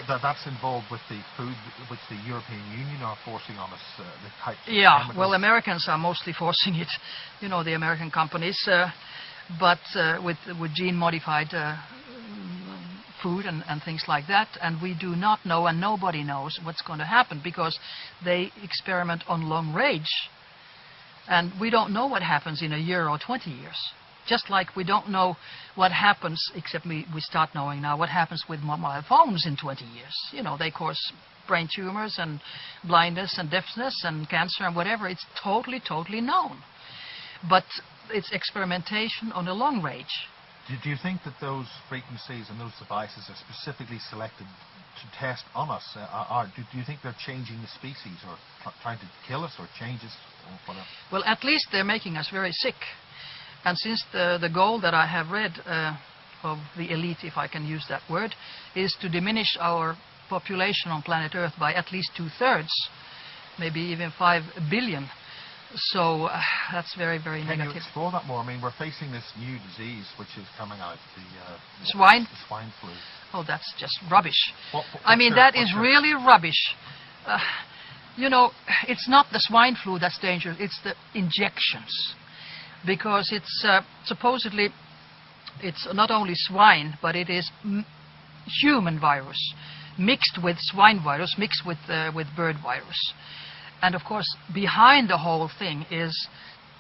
that's involved with the food which the European Union are forcing on us, the types of chemicals. Well, Americans are mostly forcing it, the American companies, but with gene-modified food and things like that, and we do not know, and nobody knows what's going to happen, because they experiment on long range, and we don't know what happens in a year or 20 years. Just like we don't know what happens, except we start knowing now what happens with mobile phones in 20 years. They cause brain tumors and blindness and deafness and cancer and whatever. It's totally known. But it's experimentation on a long range. Do you think that those frequencies and those devices are specifically selected to test on us? Do you think they're changing the species, or trying to kill us, or change us, or whatever? Well, at least they're making us very sick. And since the goal that I have read of the elite, if I can use that word, is to diminish our population on planet Earth by at least 2/3, maybe even 5 billion. So that's very negative. Can you explore that more? I mean, we're facing this new disease which is coming out, the swine flu. Oh, that's just rubbish. That is really rubbish. It's not the swine flu that's dangerous, it's the injections. Because it's supposedly, it's not only swine, but it is human virus mixed with swine virus, mixed with bird virus. And of course, behind the whole thing is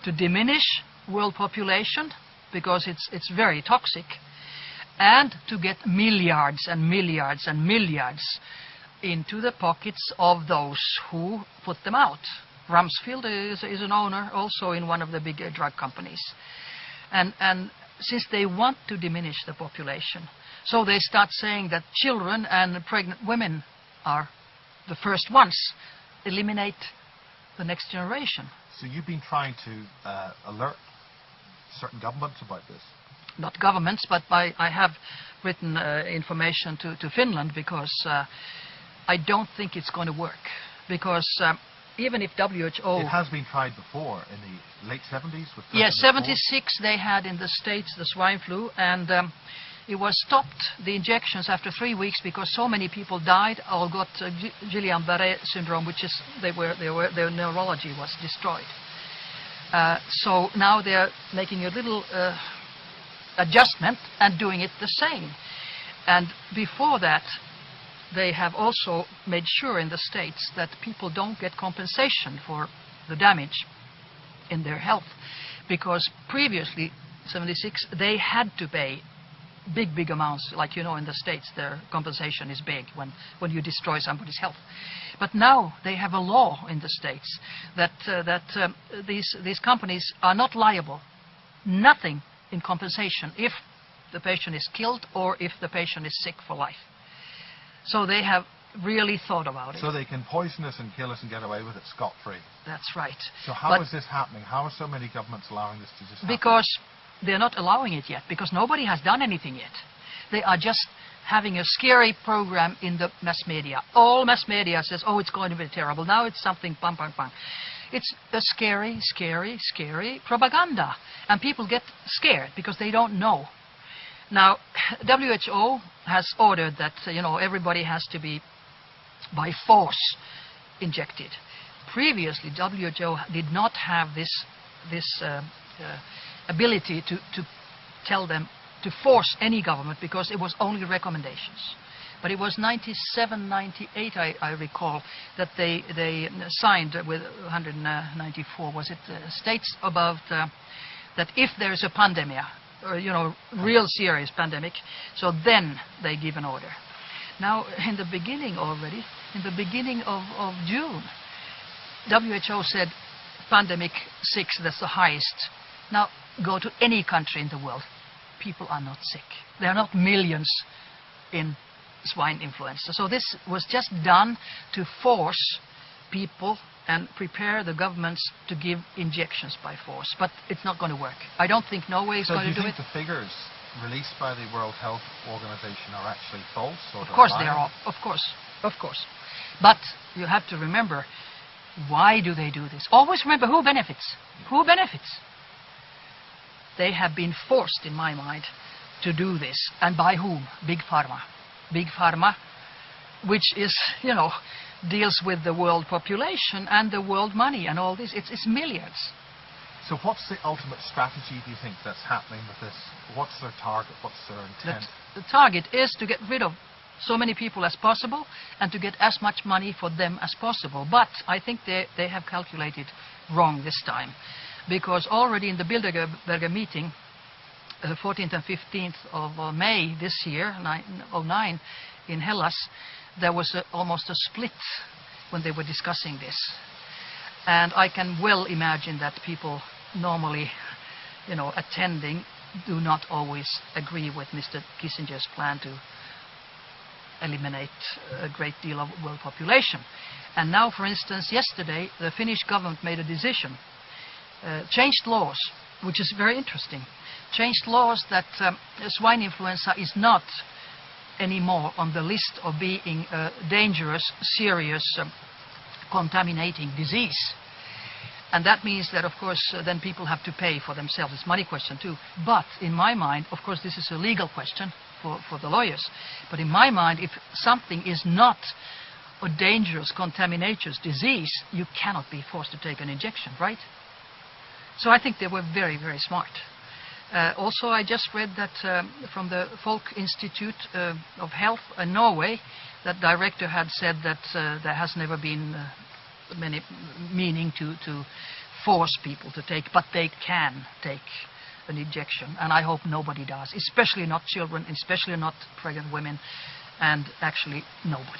to diminish world population, because it's very toxic, and to get milliards and milliards and milliards into the pockets of those who put them out. Rumsfeld is an owner also in one of the big drug companies. And since they want to diminish the population, so they start saying that children and pregnant women are the first ones. Eliminate the next generation. So you've been trying to alert certain governments about this? Not governments, but I have written information to Finland, because I don't think it's going to work. Because even if WHO... It has been tried before, in the late 70s? Yes, 76 they had in the States, the swine flu, and it was stopped, the injections, after 3 weeks, because so many people died or got Guillain-Barré syndrome, which is, their neurology was destroyed. So now they're making a little adjustment and doing it the same. And before that, they have also made sure in the States that people don't get compensation for the damage in their health, because previously, 76, they had to pay big amounts. Like, in the States, their compensation is big when you destroy somebody's health. But now they have a law in the States that these companies are not liable, nothing in compensation, if the patient is killed or if the patient is sick for life. So they have really thought about it. So they can poison us and kill us and get away with it scot-free. That's right. So how is this happening? How are so many governments allowing this to just happen? Because they're not allowing it yet, because nobody has done anything yet. They are just having a scary program in the mass media. All mass media says, oh, it's going to be terrible. Now it's something, bang. It's a scary propaganda. And people get scared because they don't know. Now, WHO has ordered that, everybody has to be by force injected. Previously, WHO did not have this ability to tell them to force any government, because it was only recommendations. But it was 97, 98, I recall, that they signed with 194, was it, states about that if there's a pandemic, or, real serious pandemic, so then they give an order. Now, in the beginning of June, WHO said pandemic 6, that's the highest. Now, go to any country in the world, people are not sick. There are not millions in swine influenza. So this was just done to force people and prepare the governments to give injections by force. But it's not going to work. I don't think Norway is going to do it. So do you think the figures released by the World Health Organization are actually false? Or of course they are. Of course. But you have to remember, why do they do this? Always remember who benefits. Who benefits? They have been forced, in my mind, to do this. And by whom? Big Pharma. Big Pharma which is, deals with the world population and the world money and all this. It's milliards. So what's the ultimate strategy, do you think, that's happening with this? What's their target? What's their intent? The target is to get rid of so many people as possible and to get as much money for them as possible. But I think they have calculated wrong this time, because already in the Bilderberger meeting, 14th and 15th of May this year, 2009, in Hellas, there was almost a split when they were discussing this. And I can well imagine that people normally, attending do not always agree with Mr. Kissinger's plan to eliminate a great deal of world population. And now, for instance, yesterday, the Finnish government made a decision, changed laws, which is very interesting, changed laws that swine influenza is not anymore on the list of being a dangerous, serious, contaminating disease. And that means that, of course, then people have to pay for themselves. It's a money question too. But in my mind, of course, this is a legal question for the lawyers. But in my mind, if something is not a dangerous, contaminations disease, you cannot be forced to take an injection, right? So I think they were very, very smart. Also, I just read that from the Folk Institute of Health in Norway, that director had said that there has never been many meaning to force people to take, but they can take an injection, and I hope nobody does, especially not children, especially not pregnant women, and actually nobody.